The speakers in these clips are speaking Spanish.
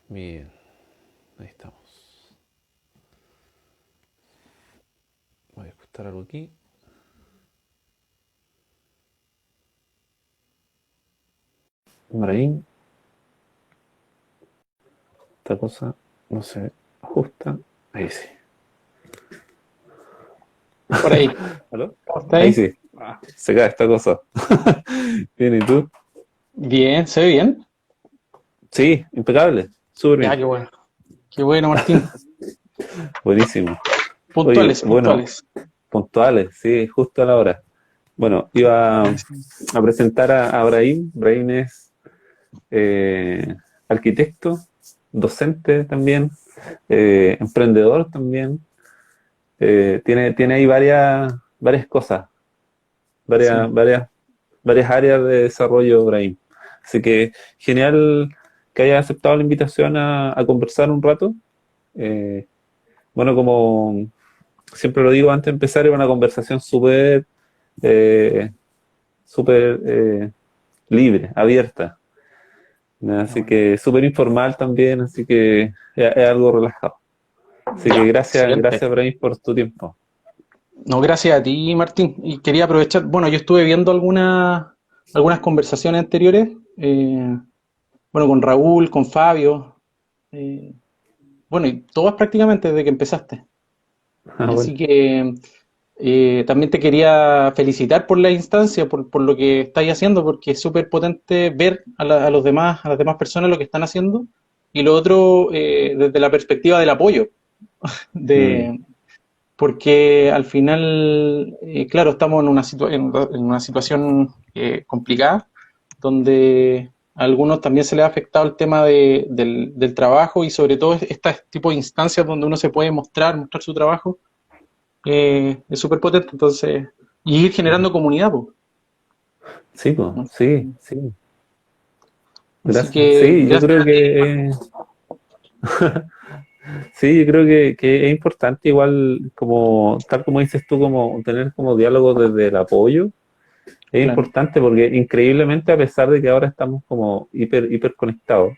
Bien, ahí estamos. Voy a ajustar algo aquí. Ibrahim, esta cosa no se ajusta. Ahí sí. Por ahí. ¿Aló? ¿Cómo está Ahí ahí? sí. Se cae esta cosa. Bien, ¿y tú? Bien, ¿se ve bien? Sí, impecable. Súper Ya, bien. qué bueno. Qué bueno, Martín. Buenísimo. Oye, Puntuales, bueno, puntuales. puntuales, sí, justo a la hora. Bueno, iba Buenísimo. a presentar a Brahim. Brahim es eh, arquitecto, docente también, emprendedor también. Tiene ahí varias cosas, varias, Sí. varias, varias áreas de desarrollo, Brahim. Así que genial que hayas aceptado la invitación a conversar un rato. Eh, bueno, como siempre lo digo antes de empezar, es una conversación eh, súper libre, abierta. ¿No? Qué Así bueno. que súper informal también, así que es algo relajado. Así que Ya, gracias excelente. Brahim por tu tiempo. No, gracias a ti, Martín. Y quería aprovechar, bueno, yo estuve viendo algunas conversaciones anteriores, bueno, con Raúl, con Fabio, eh, bueno, y todas prácticamente desde que empezaste. Ah, bueno. Así que también te quería felicitar por la instancia, por lo que estáis haciendo, porque es súper potente ver a los demás, a las demás personas lo que están haciendo. Y lo otro, desde la perspectiva del apoyo, Mm, de, porque al final, claro, estamos en una situación complicada, donde a algunos también se les ha afectado el tema del trabajo y sobre todo este tipo de instancias donde uno se puede mostrar su trabajo es súper potente, entonces, y ir mm. generando comunidad, pues. Sí, pues, sí, sí. Así Gracias. que Sí, yo gracias creo a ti. que sí, yo creo que es importante igual como tal como dices tú, como tener como diálogo desde el apoyo. Es Claro, importante porque increíblemente a pesar de que ahora estamos como hiper conectados,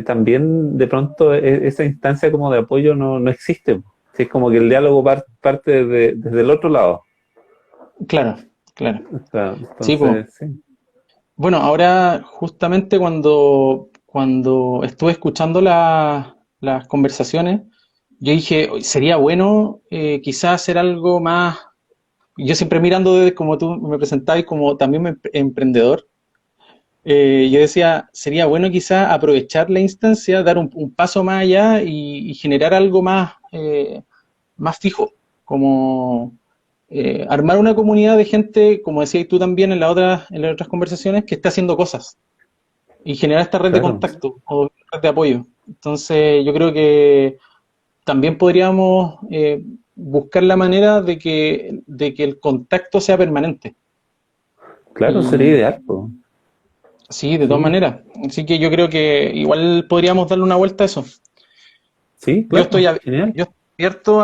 también de pronto esa instancia como de apoyo no existe. Sí, es como que el diálogo parte desde el otro lado. claro, claro. O sea, Sí, pues. entonces, sí. Bueno, ahora justamente cuando estuve escuchando las conversaciones, yo dije, "Oye, sería bueno quizás hacer algo más, yo siempre mirando desde como tú me presentabas como también emprendedor, yo decía, sería bueno quizás aprovechar la instancia, dar un paso más allá y generar algo más fijo, como armar una comunidad de gente, como decías tú también en las otras conversaciones, que está haciendo cosas y generar esta red de Claro, contacto o red de apoyo. Entonces, yo creo que también podríamos buscar la manera de que el contacto sea permanente. claro, sería Y ideal, po. sí, de todas Sí, maneras. Así que yo creo que igual podríamos darle una vuelta a eso. sí, Yo estoy, claro, genial. yo estoy abierto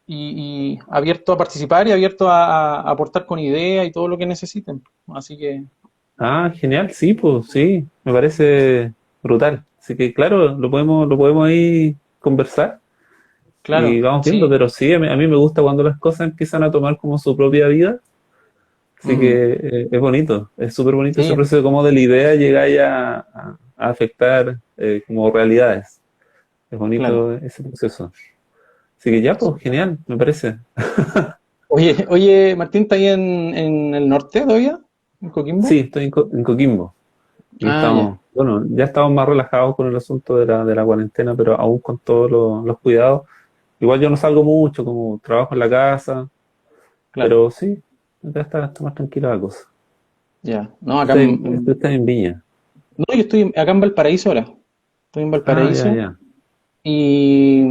y abierto a participar y abierto a aportar con ideas y todo lo que necesiten. Así que, Ah, genial, sí, pues sí, me parece brutal. Así que claro, lo podemos ahí conversar y claro, vamos viendo, sí. pero sí, a mí me gusta cuando las cosas empiezan a tomar como su propia vida. Así Mm, que es bonito, es súper bonito ese sí, proceso, como de la idea llega ya a afectar como realidades. Es claro. bonito ese proceso. Así que ya, pues, genial, me parece. Oye, Martín, ¿está ahí en el norte todavía? ¿En Sí, Coquimbo? estoy en Coquimbo. Y Ah, ya, estamos, bueno, ya estamos más relajados con el asunto de la cuarentena, pero aún con todos los cuidados. Igual yo no salgo mucho, como trabajo en la casa, claro. pero sí, acá está más tranquila la cosa. Ya. No, Tú estás en Viña. no, yo estoy acá en Valparaíso ahora. Estoy en Ah, ya, Valparaíso ya. y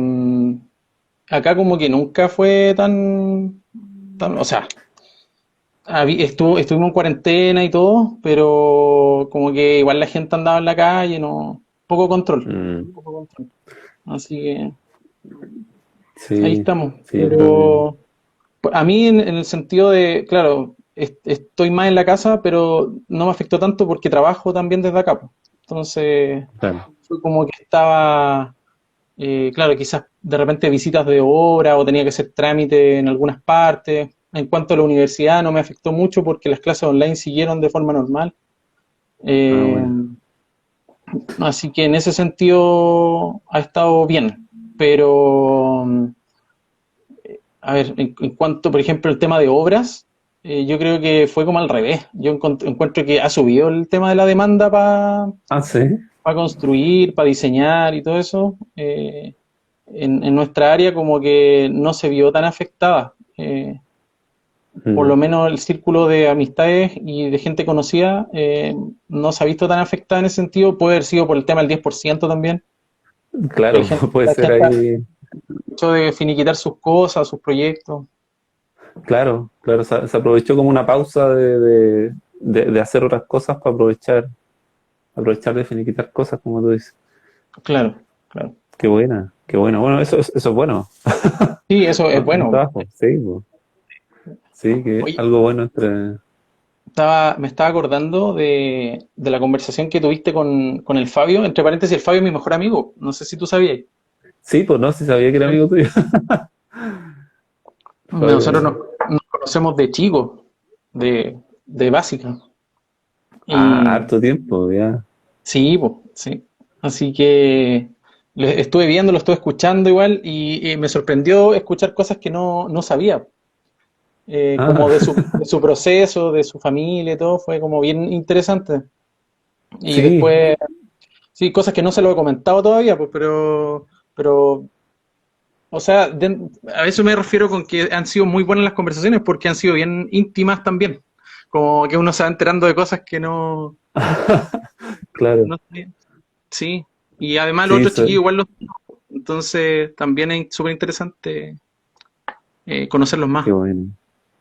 acá como que nunca fue o sea, estuvimos en cuarentena y todo, pero como que igual la gente andaba en la calle, no, poco control, Mm, poco control. Así que ahí sí, estamos. sí, yo creo que. Pero a mí en el sentido de, claro, estoy más en la casa, pero no me afectó tanto porque trabajo también desde acá, po. Entonces, Claro. fue como que estaba, claro, quizás de repente visitas de obra o tenía que hacer trámite en algunas partes. En cuanto a la universidad no me afectó mucho porque las clases online siguieron de forma normal. Ah, Eh, bueno. Así que en ese sentido ha estado bien. Pero, a ver, en cuanto, por ejemplo, el tema de obras, yo creo que fue como al revés. Yo encuentro que ha subido el tema de la demanda para Ah, sí. construir, para diseñar y todo eso. En nuestra área como que no se vio tan afectada. Por Mm. lo menos el círculo de amistades y de gente conocida no se ha visto tan afectada en ese sentido. Puede haber sido por el tema del 10% también, que Claro, puede la ser gente ha ahí. hecho de finiquitar sus cosas, sus proyectos. Claro, claro, se aprovechó como una pausa de hacer otras cosas para aprovechar de finiquitar cosas, como tú dices. Claro, claro. Qué buena, qué bueno. Bueno, eso es bueno. Sí, eso es Buen bueno. trabajo, sí, po. Sí, que Oye, algo bueno entre. me estaba acordando de la conversación que tuviste con el Fabio. Entre paréntesis, el Fabio es mi mejor amigo. No sé si tú sabías. Sí, pues no, si sabía que era amigo tuyo. Nosotros Fabio. nos conocemos de chicos, de básica. Ah, Y harto tiempo, ya. sí, pues, sí. Así que estuve viendo, lo estuve escuchando igual y me sorprendió escuchar cosas que no sabía. Ah, Como de su proceso, de su familia y todo, fue como bien interesante. Y sí, después, sí, cosas que no se lo he comentado todavía, pues, pero, o sea, a eso me refiero con que han sido muy buenas las conversaciones porque han sido bien íntimas también. Como que uno se va enterando de cosas que claro. no sabía. Sí, y además los Sí, otros chiquillos igual los... Entonces también es súper interesante conocerlos qué más. bueno.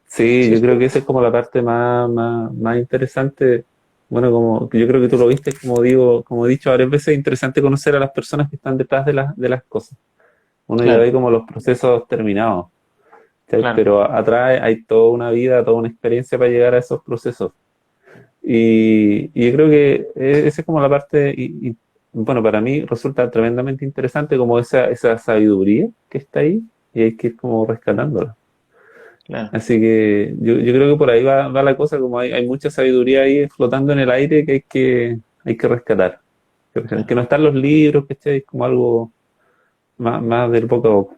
Sí, yo creo ¿Cierto? que esa es como la parte más interesante. Bueno, como yo creo que tú lo viste, como digo, como he dicho varias veces, es interesante conocer a las personas que están detrás de las cosas. Uno ya Claro, ve como los procesos terminados, ¿cachai? claro, Pero atrás hay toda una vida, toda una experiencia para llegar a esos procesos. Y yo creo que esa es como la parte, bueno, para mí resulta tremendamente interesante como esa sabiduría que está ahí y hay que ir como rescatándola. claro, Así que yo creo que por ahí va la cosa, como hay mucha sabiduría ahí flotando en el aire que hay que rescatar. Que claro. no están los libros, que es como algo más del boca a boca.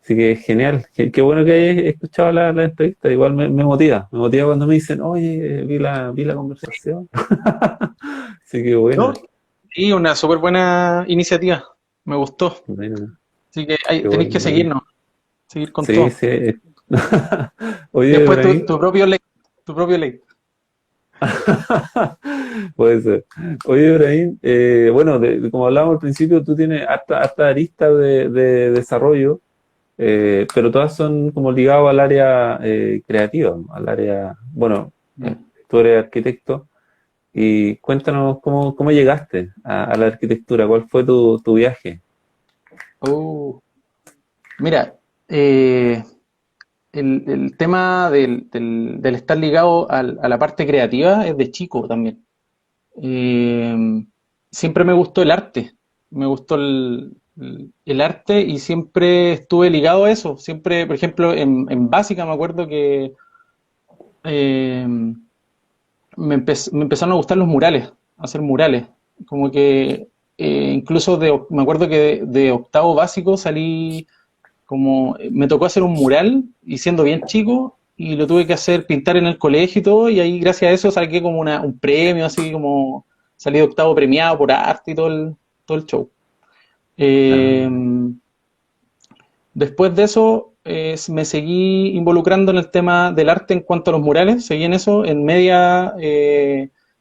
Así que genial, qué bueno que hayas escuchado la entrevista, igual me motiva cuando me dicen, oye, vi la conversación. Así que ¿No? buena, Sí, una súper buena iniciativa. Me gustó. buena, Así que qué tenéis que bueno. seguirnos, seguir con Sí, todo. sí. Oye, Después Ibrahim, tu propio late, tu propio late. puede ser. Oye, Ibrahim, bueno, como hablábamos al principio, tú tienes harta arista de desarrollo, pero todas son como ligadas al área creativa, ¿no? Al área, bueno, Mm. tú eres arquitecto y cuéntanos cómo llegaste a la arquitectura, cuál fue tu viaje. Uh, Mira, eh, el tema del estar ligado a la parte creativa es de chico también. Eh, Siempre me gustó el arte, me gustó el arte y siempre estuve ligado a eso. Siempre, por ejemplo, en básica me acuerdo que eh, me empezaron a gustar los murales, hacer murales. Como que incluso me acuerdo que de octavo básico salí como, me tocó hacer un mural y siendo bien chico y lo tuve que hacer pintar en el colegio y todo y ahí gracias a eso saqué como un premio, así como salí de octavo premiado por arte y todo el show. Eh, Ah, Después de eso me seguí involucrando en el tema del arte en cuanto a los murales, seguí en eso, en media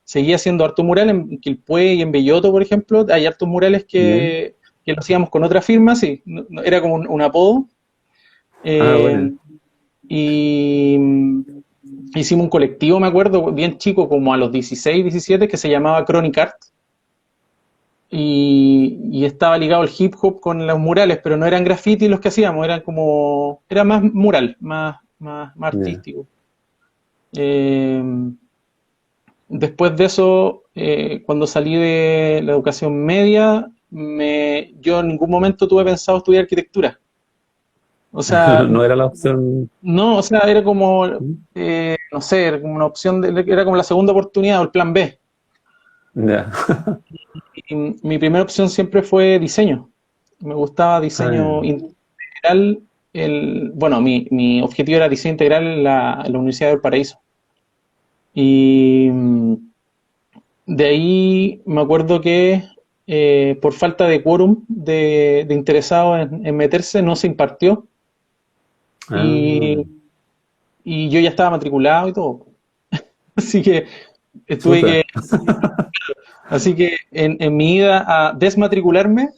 seguí haciendo harto mural en Quilpué y en Belloto, por ejemplo, hay hartos murales ¿ya? que lo hacíamos con otras firmas, y era como un apodo. Ah, Eh, bueno, y hicimos un colectivo, me acuerdo, bien chico, como a los 16 17 que se llamaba Chronic Art. Y estaba ligado el hip hop con los murales, pero no eran graffiti los que hacíamos, era más mural, más ya. artístico. Eh, Después de eso, cuando salí de la educación media, yo en ningún momento tuve pensado estudiar arquitectura. O sea, No era la opción. no, o sea, era como, no sé, era como una opción, era como la segunda oportunidad o el plan B. Ya. Y mi primera opción siempre fue diseño. Me gustaba Ah, ya. diseño integral. Bueno, mi objetivo era diseño integral en la Universidad del Paraíso. Y de ahí me acuerdo que por falta de quórum de interesados en meterse, no se impartió. Ah, Y, y yo ya estaba matriculado y todo. Así que tuve que, chuta. así que en mi ida a desmatricularme,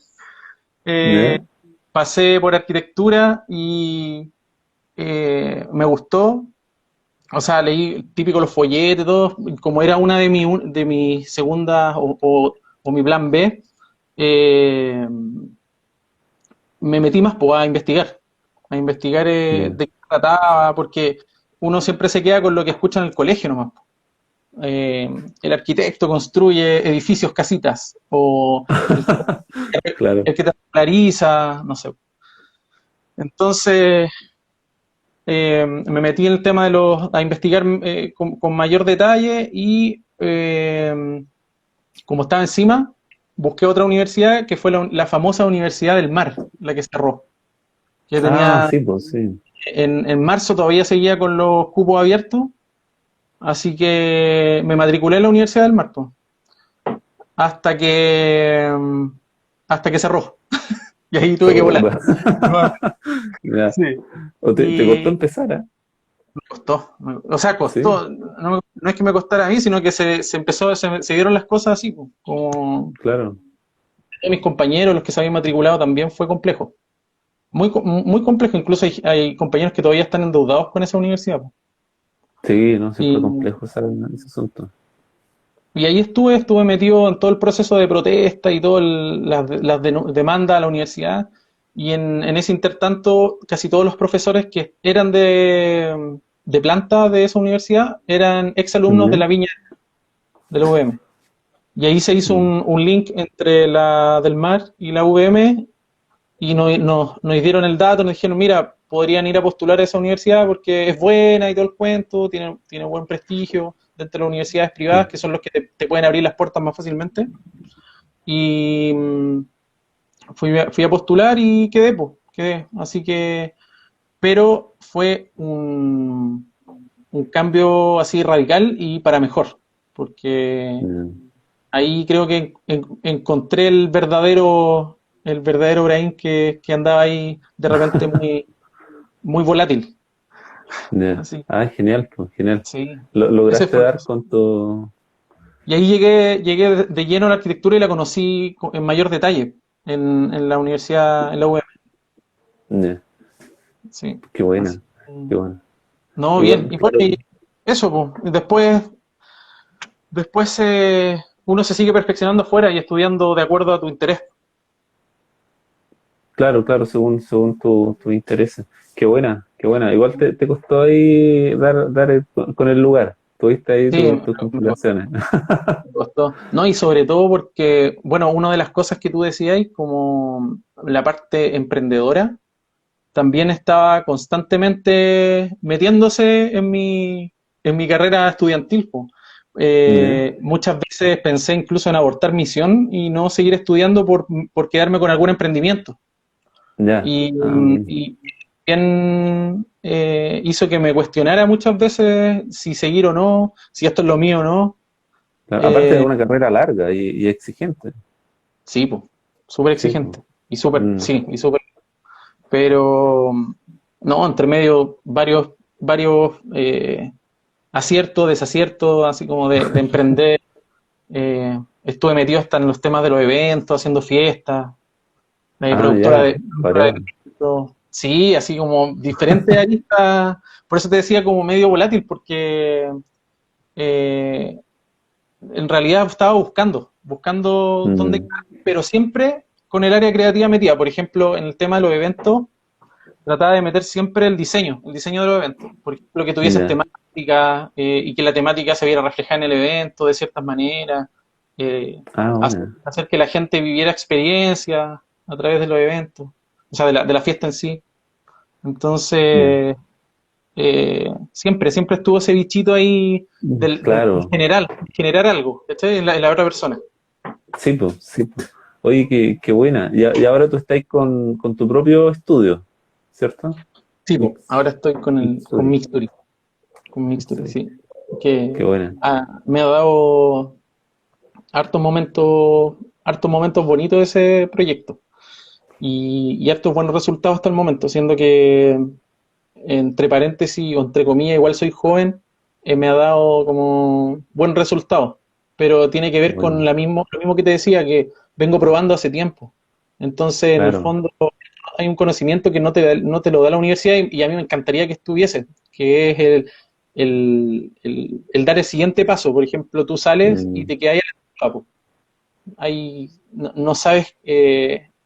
eh, Ya. pasé por arquitectura y me gustó. O sea, leí típico los folletos y todo. Como era una de mis segundas o mi plan B, eh, me metí más pues, a investigar Ya. de qué trataba, porque uno siempre se queda con lo que escucha en el colegio nomás. El arquitecto construye edificios, casitas, o Claro. el que te regulariza, no sé. Entonces, me metí en el tema a investigar con mayor detalle y como estaba encima, busqué otra universidad que fue la famosa Universidad del Mar, la que cerró. Que Ah, tenía, sí, pues sí. en marzo todavía seguía con los cupos abiertos, así que me matriculé en la Universidad del Mar, pues, hasta que, hasta que cerró. Y ahí tuve que volar. Chuta. Ya. Sí. ¿O te costó Y empezar, ah? costó, o sea, Sí, costó, no es que me costara a mí, sino que se dieron las cosas así, pues, como claro. mis compañeros, los que se habían matriculado, también fue complejo. Muy complejo, incluso hay compañeros que todavía están endeudados con esa universidad, pues. Sí, no, siempre Y, complejo ese asunto. y ahí estuve metido en todo el proceso de protesta y todas las demandas a la universidad. Y en ese intertanto, casi todos los profesores que eran de planta de esa universidad eran exalumnos de ¿Ya? la Viña de la UVM. Y ahí se hizo Mm. un link entre la del Mar y la UVM y nos dieron el dato, nos dijeron, mira, podrían ir a postular a esa universidad porque es buena y todo el cuento, tiene buen prestigio dentro de las universidades privadas, Mm. que son los que te pueden abrir las puertas más fácilmente. Y fui a postular y quedé, pues, quedé. Así que, pero fue un cambio así radical y para mejor, porque Ya. ahí creo que encontré el verdadero Brain que andaba ahí de repente muy, muy volátil. Ya. Así, Ah, genial, pues, genial. sí, ese ¿Lograste fue el dar proceso. con tu... Y ahí llegué de lleno a la arquitectura y la conocí en mayor detalle en la universidad, en la UEM. Ya. Sí, Qué así. buena, qué buena. No, bien. Igual, Y bueno, claro, y eso, pues. Después uno se sigue perfeccionando afuera y estudiando de acuerdo a tu interés. claro, claro, según tu intereses. Qué buena, qué buena. Igual te costó ahí dar con el lugar. Tuviste ahí Sí, tus me complicaciones. costó. No, y sobre todo porque, bueno, una de las cosas que tú decías, como la parte emprendedora, también estaba constantemente metiéndose en mi carrera estudiantil, po. Ya, Muchas veces pensé incluso en abortar misión y no seguir estudiando por quedarme con algún emprendimiento. ya. Y, Ah, bueno. y bien hizo que me cuestionara muchas veces si seguir o no, si esto es lo mío o no. Claro, aparte de Eh, una carrera larga y exigente. sí, pues, súper Sí, pues. exigente. Y súper, Mm, sí, y súper. Pero, no, entre medio, varios aciertos, desaciertos, así como de emprender. Estuve metido hasta en los temas de los eventos, haciendo fiestas, ah, productora ya, de variado. eventos. Sí, así como diferentes aristas. Por eso te decía como medio volátil, porque eh, en realidad estaba buscando dónde, Mm, pero siempre con el área creativa metida. Por ejemplo, en el tema de los eventos, trataba de meter siempre el diseño de los eventos. Por ejemplo, que tuviesen ya, temática y que la temática se viera reflejada en el evento de ciertas maneras. Ah, hacer, bueno. hacer que la gente viviera experiencias a través de los eventos, o sea, de la fiesta en sí. Mm. Entonces, siempre estuvo ese bichito ahí del Claro, generar algo, ¿cachai? En la otra persona. sí, pues, sí, po. Oye, qué buena. Y ahora tú estás con tu propio estudio, ¿cierto? Sí, po, Mix, ahora estoy con Mixury, Mixtory, Mixury. sí. Que Qué buena. me ha dado hartos momentos bonitos ese proyecto y hartos buenos resultados hasta el momento, siendo que entre paréntesis o entre comillas, igual soy joven, me ha dado como buen resultado, pero tiene que ver con Bueno, lo mismo que te decía, que vengo probando hace tiempo. Entonces, en el claro. fondo, hay un conocimiento que no te lo da la universidad y a mí me encantaría que estuviese, que es el dar el siguiente paso. Por ejemplo, tú sales y Mm, te quedas ahí no sabes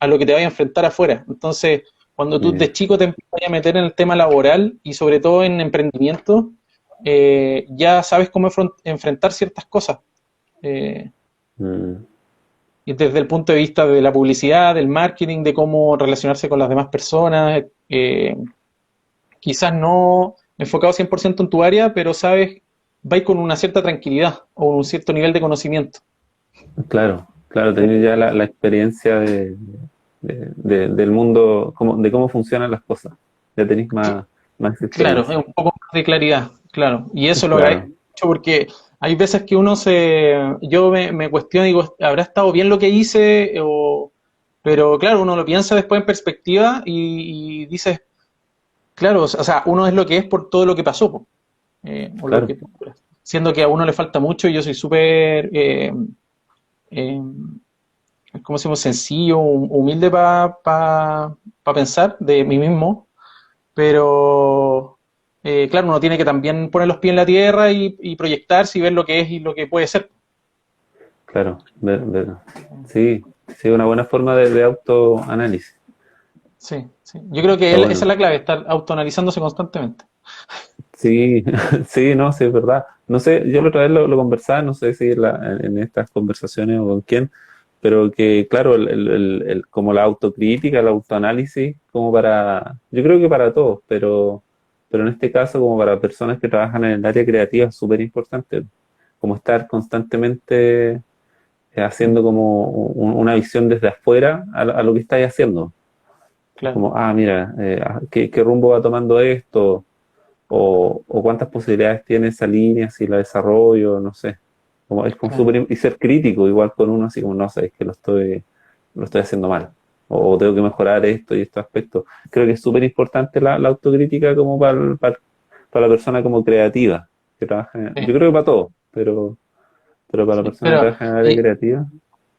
a lo que te vayas a enfrentar afuera. Entonces, cuando tú eh, de chico te empiezas a meter en el tema laboral y sobre todo en emprendimiento, ya sabes cómo enfrentar ciertas cosas. Eh, mm, y desde el punto de vista de la publicidad, del marketing, de cómo relacionarse con las demás personas, quizás no enfocado 100% en tu área, pero sabes, vais con una cierta tranquilidad o un cierto nivel de conocimiento. claro, tener ya la experiencia del mundo, de cómo funcionan las cosas. Ya tenéis más Claro, es experiencia. un poco más de claridad, claro. Y eso lo agradezco Claro, mucho porque hay veces que yo me cuestiono y digo, ¿habrá estado bien lo que hice? Pero claro, uno lo piensa después en perspectiva y dices, claro, o sea, uno es lo que es por todo lo que pasó, po, o lo claro. que, siendo que a uno le falta mucho y yo soy súper, eh, ¿cómo se llama? Sencillo, humilde para pensar de mí mismo, pero claro, uno tiene que también poner los pies en la tierra y proyectarse y ver lo que es y lo que puede ser. Claro, sí, sí, una buena forma de autoanálisis. Sí, sí. Yo creo que Está esa es bueno. la clave, estar autoanalizándose constantemente. Sí, sí, no, sí, es verdad. No sé, yo la otra vez lo conversaba, no sé si en estas conversaciones o con quién, pero que claro, como la autocrítica, el autoanálisis, como yo creo que para todos, pero en este caso como para personas que trabajan en el área creativa es súper importante, como estar constantemente Mm, haciendo como una visión desde afuera a lo que estáis haciendo. claro. Como, mira, ¿qué rumbo va tomando esto? O cuántas posibilidades tiene esa línea, si la desarrollo, no sé. Como, es como Claro. y ser crítico igual con uno, así como, no sé, es que lo estoy haciendo mal. O tengo que mejorar esto y estos aspectos. Creo que es súper importante la autocrítica como para la persona como creativa, que trabaja Sí, yo creo que para todos, pero para la sí. persona que Pero trabaja en el área creativa.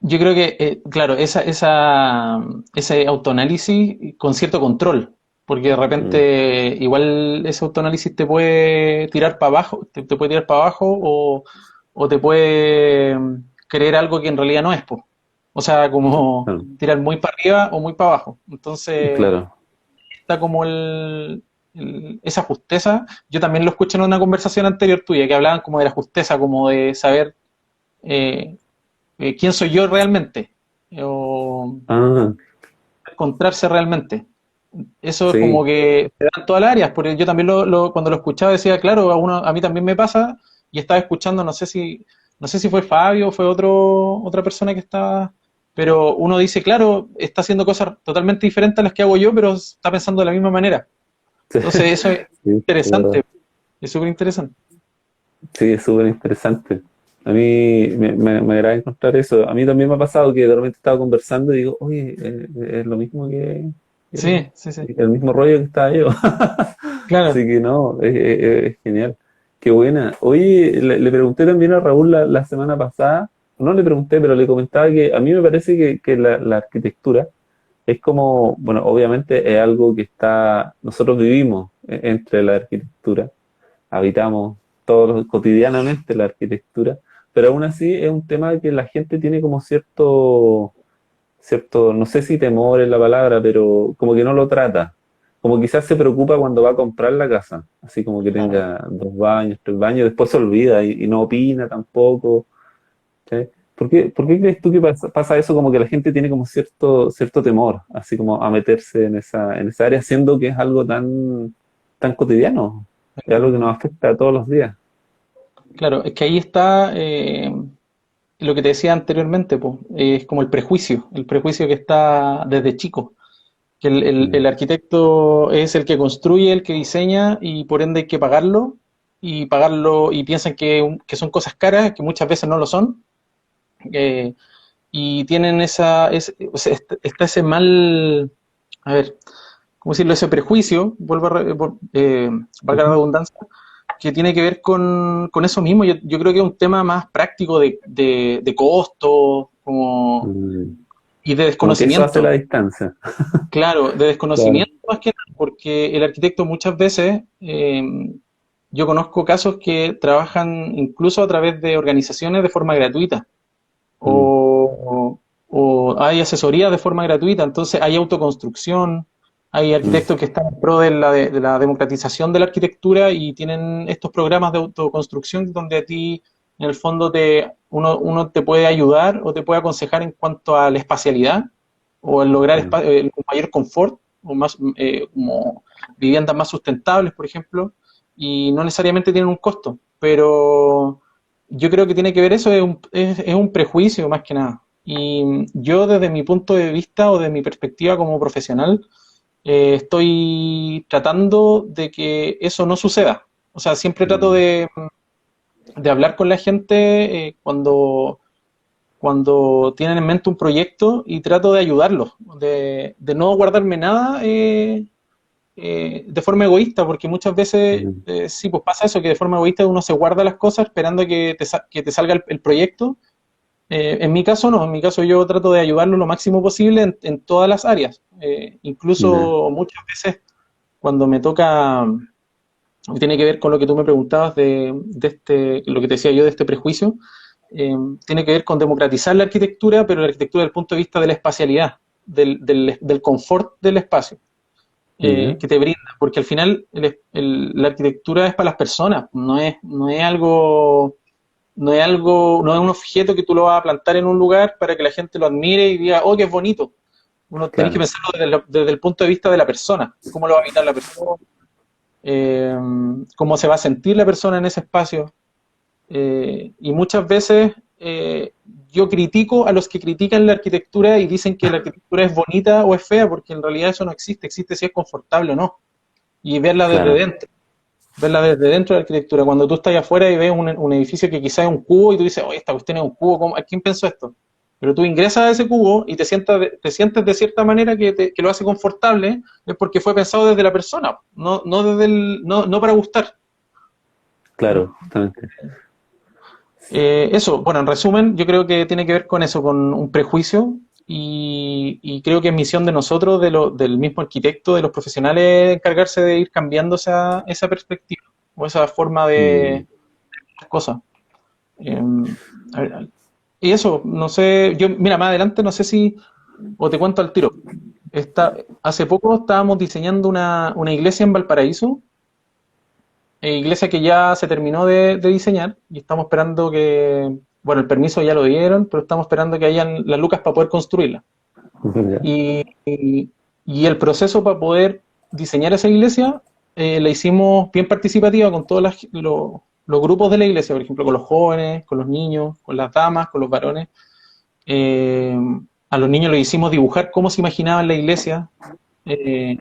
yo creo que, claro, ese autoanálisis con cierto control, porque de Mm, repente igual ese autoanálisis te puede tirar para abajo, te puede tirar para abajo o te puede creer algo que en realidad no es, po. O sea, como claro, tirar muy para arriba o muy para abajo. Entonces, claro. está como esa justeza. Yo también lo escuché en una conversación anterior tuya, que hablaban como de la justeza, como de saber eh, quién soy yo realmente, o Ah, encontrarse realmente. Eso es como sí, que te dan todas las áreas, porque yo también cuando lo escuchaba decía, claro, a mí también me pasa, y estaba escuchando, no sé si fue Fabio o fue otra persona que estaba, pero uno dice, claro, está haciendo cosas totalmente diferentes a las que hago yo, pero está pensando de la misma manera. sí, Entonces eso es sí, es interesante, verdad. es súper interesante. Sí, es súper interesante. A mí me agrada encontrar eso. A mí también me ha pasado que de repente estaba conversando y digo, oye, es lo mismo que- Sí, sí, sí, el mismo rollo que estaba yo. claro. Así que no, es genial. Qué buena. Oye, le pregunté también a Raúl la semana pasada, no le pregunté, pero le comentaba que a mí me parece que la arquitectura es como, bueno, obviamente es algo que nosotros vivimos entre la arquitectura, habitamos cotidianamente la arquitectura, pero aún así es un tema que la gente tiene como cierto, no sé si temor es la palabra, pero como que no lo trata. Como quizás se preocupa cuando va a comprar la casa, así como que Claro. tenga 2 baños, 3 baños, después se olvida y no opina tampoco. ¿Sí? por qué crees tú que pasa eso como que la gente tiene como cierto temor, así como a meterse en esa área, siendo que es algo tan cotidiano, es algo que nos afecta a todos los días? Claro, es que ahí está lo que te decía anteriormente, po, es como el prejuicio que está desde chico, que el Mm, arquitecto es el que construye, el que diseña y por ende hay que pagarlo y piensan que son cosas caras, que muchas veces no lo son, eh, y tienen o sea, está ese mal, a ver, ¿cómo decirlo? Ese prejuicio, valga la ujú, redundancia, que tiene que ver con eso mismo. Yo creo que es un tema más práctico de costo como, mm. y de Como que eso hace la desconocimiento. distancia. Claro, de Claro. desconocimiento más que nada, porque el arquitecto muchas veces, yo conozco casos que trabajan incluso a través de organizaciones de forma gratuita Mm, o hay asesoría de forma gratuita, entonces hay autoconstrucción, hay mm, arquitectos que están en pro de la democratización de la arquitectura y tienen estos programas de autoconstrucción donde a ti, en el fondo, uno te puede ayudar o te puede aconsejar en cuanto a la espacialidad o el lograr claro. un mayor confort o más como viviendas más sustentables, por ejemplo, y no necesariamente tienen un costo, pero yo creo que tiene que ver eso, es un prejuicio más que nada. Y yo desde mi punto de vista o de mi perspectiva como profesional, estoy tratando de que eso no suceda. O sea, siempre trato Mm, de hablar con la gente cuando tienen en mente un proyecto y trato de ayudarlos, de no guardarme nada de forma egoísta, porque muchas veces mm, sí, pues pasa eso, que de forma egoísta uno se guarda las cosas esperando que te salga el proyecto. En mi caso no, en mi caso yo trato de ayudarlo lo máximo posible en todas las áreas. ya, Incluso muchas veces cuando me toca, tiene que ver con lo que tú me preguntabas lo que te decía yo de este prejuicio, tiene que ver con democratizar la arquitectura, pero la arquitectura desde el punto de vista de la espacialidad, del confort del espacio ya, que te brinda, porque al final la arquitectura es para las personas, no es un objeto que tú lo vas a plantar en un lugar para que la gente lo admire y diga, oh, qué es bonito. Uno tenés que claro. pensarlo desde el punto de vista de la persona, cómo lo va a habitar la persona, eh, cómo se va a sentir la persona en ese espacio. Y muchas veces yo critico a los que critican la arquitectura y dicen que la arquitectura es bonita o es fea, porque en realidad eso no existe, existe si es confortable o no. Y Claro, verla desde dentro de la arquitectura. Cuando tú estás afuera y ves un edificio que quizás es un cubo y tú dices, oye, esta cuestión es un cubo, ¿quién pensó esto? Pero tú ingresas a ese cubo y te sientes de cierta manera que lo hace confortable, es porque fue pensado desde la persona, no para gustar. claro, justamente. Eso, bueno, en resumen, yo creo que tiene que ver con eso, con un prejuicio y creo que es misión de nosotros, del mismo arquitecto, de los profesionales, encargarse de ir cambiando esa perspectiva o esa forma de Mm, las cosas. Eh, a ver, y eso, no sé, mira, más adelante no sé si, o te cuento al tiro. Hace poco estábamos diseñando una iglesia en Valparaíso, iglesia que ya se terminó de diseñar y estamos esperando bueno, el permiso ya lo dieron, pero estamos esperando que hayan las lucas para poder construirla. ya, Y el proceso para poder diseñar esa iglesia la hicimos bien participativa con todos los grupos de la iglesia, por ejemplo, con los jóvenes, con los niños, con las damas, con los varones. Eh, a los niños les hicimos dibujar cómo se imaginaban la iglesia. Eh,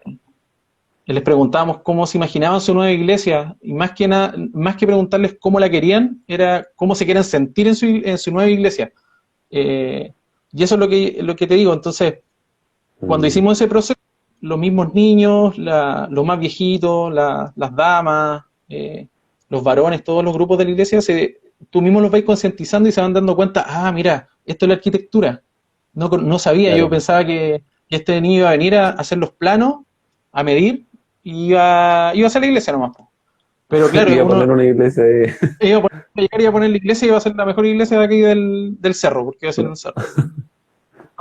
Les preguntábamos cómo se imaginaban su nueva iglesia y más que preguntarles cómo la querían, era cómo se quieren sentir en su nueva iglesia. Eh, y eso es lo que te digo. Entonces, cuando mm, hicimos ese proceso, los mismos niños, los más viejitos, las damas, los varones, todos los grupos de la iglesia, tú mismo los vais concientizando y se van dando cuenta, ah, mira, esto es la arquitectura. No sabía, yo claro. pensaba que este niño iba a venir a hacer los planos, a medir, y iba a hacer la iglesia nomás. Po. Pero Y claro, a poner una iglesia ahí. iba a poner la iglesia y iba a ser la mejor iglesia de aquí del cerro, porque iba a ser en el cerro.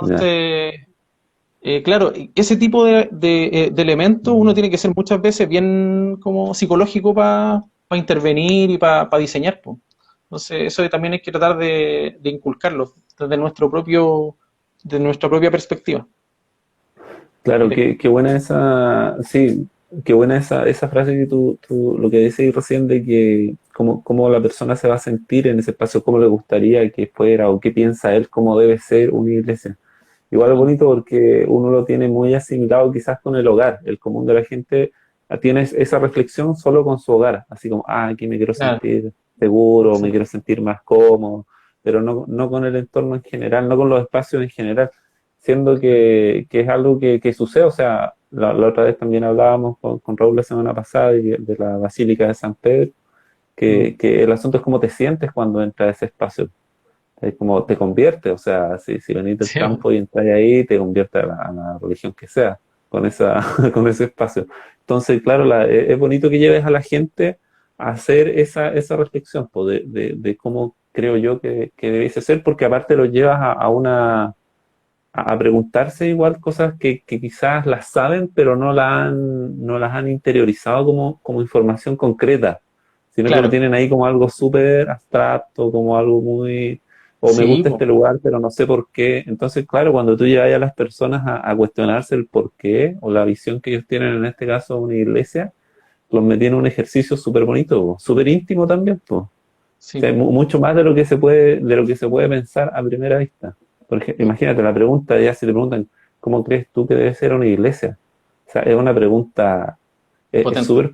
Ya, Entonces, claro, ese tipo de elementos uno tiene que ser muchas veces bien como psicológico para intervenir y para diseñar. Po. Entonces, eso también hay que tratar de inculcarlo desde de nuestra propia perspectiva. Claro, De- qué buena esa, sí, qué buena esa frase que lo que decís recién de que cómo la persona se va a sentir en ese espacio, cómo le gustaría que fuera o qué piensa él, cómo debe ser una iglesia. Igual es mm, bonito porque uno lo tiene muy asimilado quizás con el hogar. El común de la gente tiene esa reflexión solo con su hogar, así como, aquí me quiero claro, sentir seguro, me sí, quiero sentir más cómodo, pero no con el entorno en general, no con los espacios en general, siendo que es algo que sucede. O sea, la otra vez también hablábamos con Raúl la semana pasada de la Basílica de San Pedro, mm, que el asunto es cómo te sientes cuando entras a ese espacio. Es como te convierte, o sea, si venís del sí, campo y entras ahí, te convierte a la religión que sea, con con ese espacio. Entonces, claro, es bonito que lleves a la gente a hacer esa reflexión, po, de cómo creo yo que debiese ser, porque aparte lo llevas a preguntarse igual cosas que quizás las saben, pero no las han interiorizado como información concreta, sino que lo claro, tienen ahí como algo súper abstracto, como algo muy, o me sí, gusta po, este lugar, pero no sé por qué. Entonces, claro, cuando tú llevas a las personas a cuestionarse el por qué, o la visión que ellos tienen, en este caso, una iglesia, los metí en un ejercicio súper bonito, po, súper íntimo también, po. O sí, sea, po, mucho más de lo que se puede pensar a primera vista. Porque imagínate la pregunta, ya si te preguntan, ¿cómo crees tú que debe ser una iglesia? O sea, es una pregunta, es potente. súper,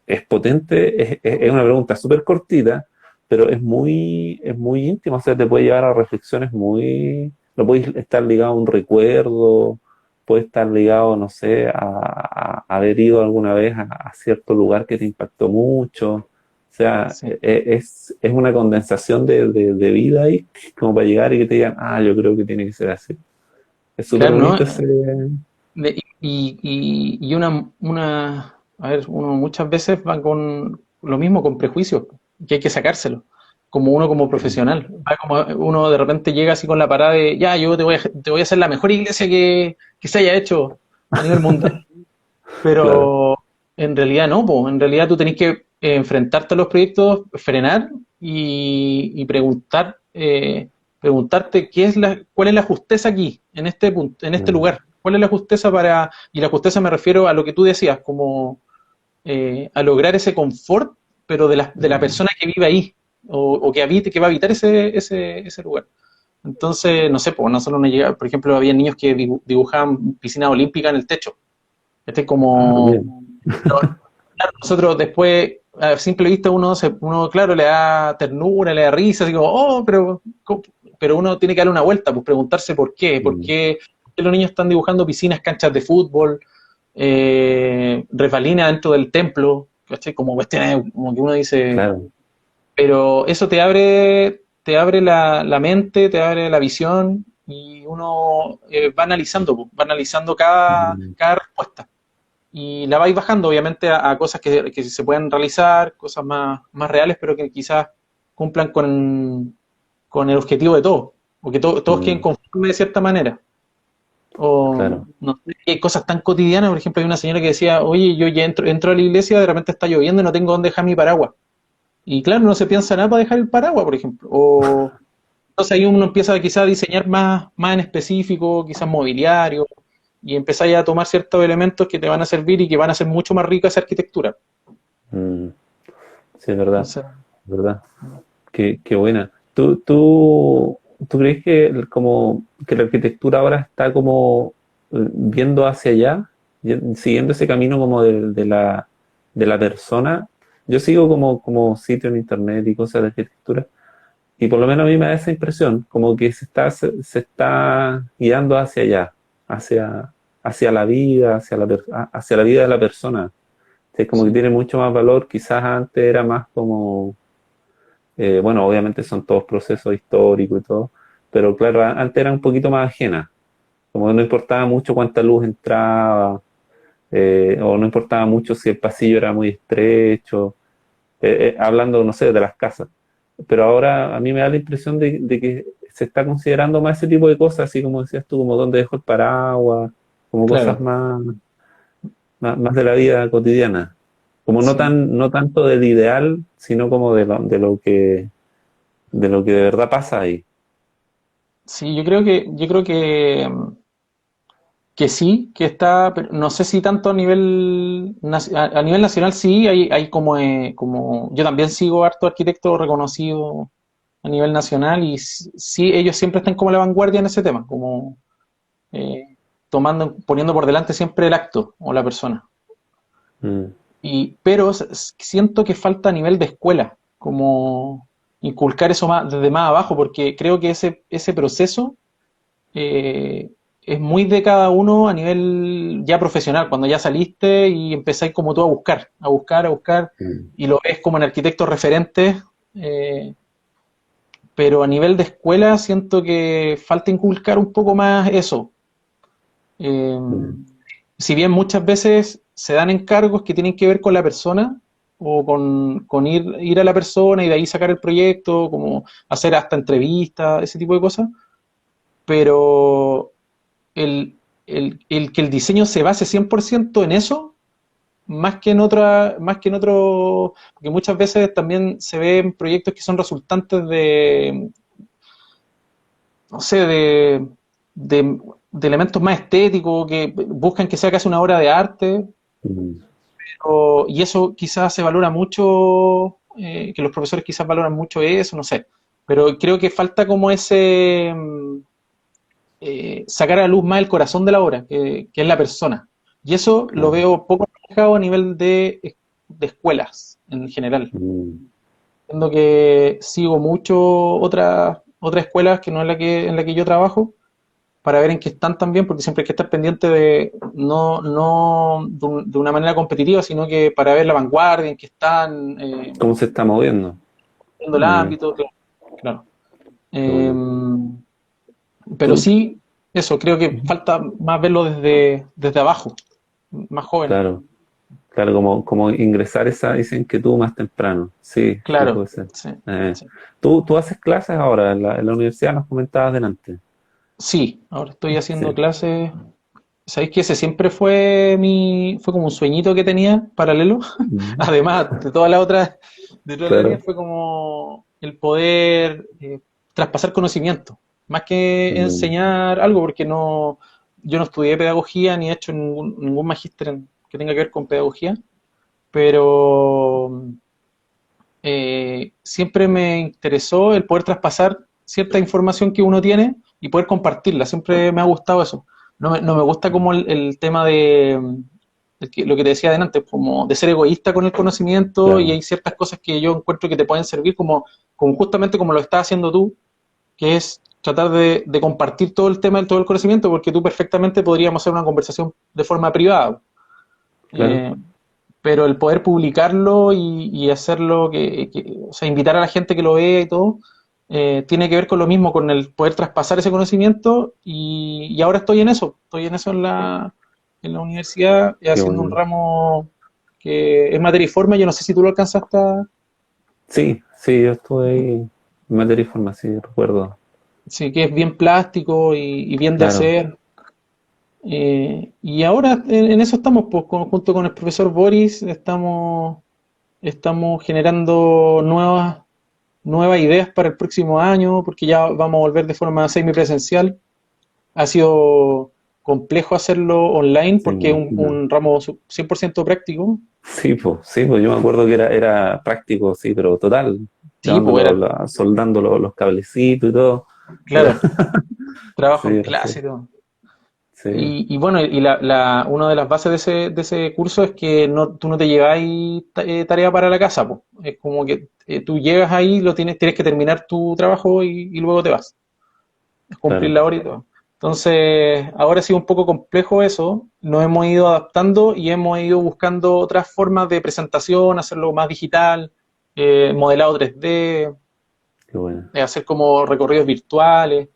es potente, es una pregunta súper cortita, pero es muy íntima. O sea, te puede llevar a reflexiones no puede estar ligado a un recuerdo, puede estar ligado, no sé, a haber ido alguna vez a cierto lugar que te impactó mucho. O sea, Sí. es una condensación de vida ahí, como para llegar y que te digan, yo creo que tiene que ser así. Es súper Claro, bonito ¿no? ese. Y a ver, uno muchas veces va con lo mismo, con prejuicios, que hay que sacárselo, como uno como profesional. Va como uno de repente llega así con la parada de, ya, yo te voy a hacer la mejor iglesia que se haya hecho a nivel mundial. Claro. Pero en realidad no, po. En realidad tú tenés que enfrentarte a los proyectos, frenar y preguntarte cuál es la justeza aquí, en este punto, en este Mm, lugar. ¿Cuál es la justeza y la justeza me refiero a lo que tú decías, como a lograr ese confort, pero de la mm, persona que vive ahí, o que va a habitar ese lugar. Entonces, no sé, pues nosotros no llega, por ejemplo, había niños que dibujaban piscina olímpica en el techo. Este como bien. claro, nosotros después, a simple vista, uno, claro, le da ternura, le da risa, así como, oh, pero uno tiene que darle una vuelta, pues preguntarse Mm, por qué los niños están dibujando piscinas, canchas de fútbol, resbalinas dentro del templo, ¿cachai? Como cuestiones, como que uno dice, claro. pero eso te abre la mente, te abre la visión y uno va analizando Mm, cada respuesta y la vais bajando, obviamente, a cosas que se pueden realizar, cosas más reales, pero que quizás cumplan con el objetivo de todos, o que todos queden mm, conformes de cierta manera. O claro. no sé, hay cosas tan cotidianas, por ejemplo, hay una señora que decía, oye, yo ya entro a la iglesia, de repente está lloviendo y no tengo dónde dejar mi paraguas. Y claro, no se piensa nada para dejar el paraguas, por ejemplo. O entonces ahí uno empieza quizás a diseñar más en específico, quizás mobiliario, y empezáis a tomar ciertos elementos que te van a servir y que van a hacer mucho más rica esa arquitectura. Mm, sí, es verdad, Entonces, es verdad. Qué buena. ¿Tú crees como que la arquitectura ahora está como viendo hacia allá, siguiendo ese camino como de la persona? Yo sigo como sitio en internet y cosas de arquitectura, y por lo menos a mí me da esa impresión, como que se está guiando hacia allá, hacia la vida, hacia la vida de la persona. Es como que sí, tiene mucho más valor. Quizás antes era más como, bueno, obviamente son todos procesos históricos y todo, pero claro, antes era un poquito más ajena, como que no importaba mucho cuánta luz entraba, o no importaba mucho si el pasillo era muy estrecho, hablando, no sé, de las casas. Pero ahora a mí me da la impresión de que se está considerando más ese tipo de cosas, así como decías tú, como dónde dejo el paraguas, como cosas claro, más de la vida cotidiana. Como no sí, no tanto del ideal, sino como de lo que, de lo que de verdad pasa ahí. Sí, yo creo que sí, que está, pero no sé si tanto a nivel, a nivel nacional sí, hay como, yo también sigo harto arquitecto reconocido a nivel nacional y sí, ellos siempre están como a la vanguardia en ese tema, como eh, poniendo por delante siempre el acto o la persona. Mm, Pero siento que falta a nivel de escuela, como inculcar eso más, desde más abajo, porque creo que ese proceso eh, es muy de cada uno a nivel ya profesional, cuando ya saliste y empezáis como tú a buscar, a buscar, a buscar, mm, y lo ves como en arquitectos referentes, eh, pero a nivel de escuela siento que falta inculcar un poco más eso. Eh, mm, si bien muchas veces se dan encargos que tienen que ver con la persona o con ir a la persona y de ahí sacar el proyecto, como hacer hasta entrevistas, ese tipo de cosas, pero el que el diseño se base 100% en eso, más que en otro, porque muchas veces también se ven proyectos que son resultantes de, no sé, de elementos más estéticos, que buscan que sea casi una obra de arte, mm, y eso quizás se valora mucho, que los profesores quizás valoran mucho eso, no sé, pero creo que falta como sacar a la luz más el corazón de la obra, que es la persona. Y eso lo claro. veo poco reflejado a nivel de escuelas en general. Mm, Siendo que sigo mucho otras escuelas que no es en la que yo trabajo, para ver en qué están también, porque siempre hay que estar pendiente de, no de una manera competitiva, sino que para ver la vanguardia, en qué están, ¿cómo se está moviendo? viendo el Mm, ámbito, claro. Claro. qué Eh, bueno. pero Tú, sí, eso, creo que falta más verlo desde abajo, más jóvenes. claro, claro, como ingresar esa inquietud más temprano. Sí, sí Claro, puede ser. sí, Eh, sí. tú haces clases ahora en la universidad, nos comentabas delante. Sí, ahora estoy haciendo Sí. clases. ¿Sabéis que ese siempre fue como un sueñito que tenía paralelo? Mm, Además de todas las claro. líneas, fue como el poder traspasar conocimiento, más que Mm, enseñar algo, porque yo no estudié pedagogía ni he hecho ningún magíster que tenga que ver con pedagogía, pero siempre me interesó el poder traspasar cierta información que uno tiene y poder compartirla. Siempre me ha gustado eso. No me gusta como el tema lo que te decía antes, como de ser egoísta con el conocimiento y claro, hay ciertas cosas que yo encuentro que te pueden servir como justamente como lo estás haciendo tú, que es tratar de compartir todo el tema, todo el conocimiento, porque tú perfectamente podríamos hacer una conversación de forma privada. claro. Eh, pero el poder publicarlo y hacerlo, o sea, invitar a la gente que lo vea y todo, tiene que ver con lo mismo, con el poder traspasar ese conocimiento y ahora estoy en eso en la universidad, Qué haciendo un bueno. ramo que es materiforme, yo no sé si tú lo alcanzaste Sí, sí, yo estuve ahí en materia de información, recuerdo. sí, que es bien plástico y bien de Claro. hacer. Y ahora en eso estamos, pues, junto con el profesor Boris, estamos generando nuevas ideas para el próximo año, porque ya vamos a volver de forma semipresencial. Ha sido complejo hacerlo online Sí, me porque es imagino. un ramo 100% práctico. Sí, pues yo me acuerdo que era práctico, sí, pero total. Sí, Llevando pues era, soldando los cablecitos y todo. Era, claro, trabajo sí, en era clase así. y todo. Sí. Y bueno, una de las bases de ese curso es que tú no te lleváis tarea para la casa, pues. Es como que tú llegas ahí, tienes que terminar tu trabajo y luego te vas. Es cumplir Claro. la hora y todo. Entonces, ahora ha sido un poco complejo eso, nos hemos ido adaptando y hemos ido buscando otras formas de presentación, hacerlo más digital, modelado 3D, Qué bueno. hacer como recorridos virtuales,